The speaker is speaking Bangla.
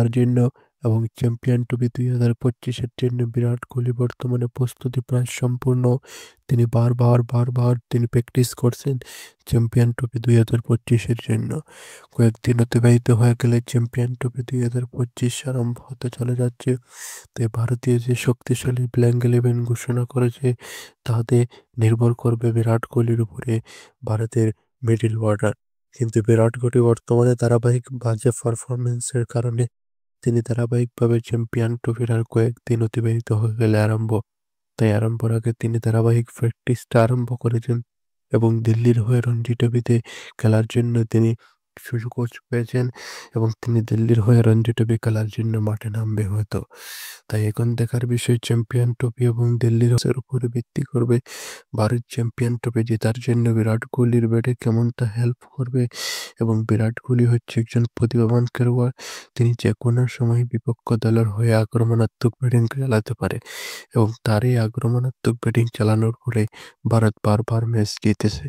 জেতার জন্য এবং চ্যাম্পিয়ন ট্রফি 2025 এর জন্য বিরাট কোহলি বর্তমানে প্রস্তুতি প্রায় সম্পূর্ণ। তিনি বারবার তিনি প্র্যাকটিস করছেন চ্যাম্পিয়ন ট্রফি 2025 এর জন্য। কয়েকদিন অতিবাহিত হয়ে গেলে চ্যাম্পিয়ন ট্রফি 2025 আরম্ভ হতে চলে যাচ্ছে। তাই ভারতীয় যে শক্তিশালী প্লেইং ইলেভেন ঘোষণা করেছে তাতে নির্ভর করবে বিরাট কোহলির উপরে ভারতের মিডল অর্ডার। কিন্তু বিরাট কোহলি বর্তমানে ধারাবাহিক বাজে পারফরম্যান্সের কারণে তিনি ধারাবাহিকভাবে চ্যাম্পিয়ন ট্রফির আর কয়েকদিন অতিবাহিত হয়ে গেলে তাই আরম্ভর আগে তিনি ধারাবাহিক প্র্যাকটিসটা আরম্ভ করেছেন এবং দিল্লির হয়ে রঞ্জি ট্রফিতে খেলার জন্য তিনি সুযোগ পেয়েছেন এবং তিনি দিল্লির হয়ে রঞ্জি ট্রফি খেলার জন্য মাঠে নামবে হয়তো। তাই এখন দেখার বিষয় চ্যাম্পিয়ন ট্রফি এবং দিল্লির উপরে ভিত্তি করবে ভারত চ্যাম্পিয়ন ট্রফি জেতার জন্য বিরাট কোহলির ব্যাটে কেমনটা হেল্প করবে। এবং বিরাট কোহলি হচ্ছে একজন প্রতিভাবান খেলোয়াড়। তিনি যে কোনো সময় বিপক্ষ দলের হয়ে আক্রমণাত্মক ব্যাটিং চালাতে পারে এবং তার এই আক্রমণাত্মক ব্যাটিং চালানোর ফলে ভারত বারবার ম্যাচ জিতেছে।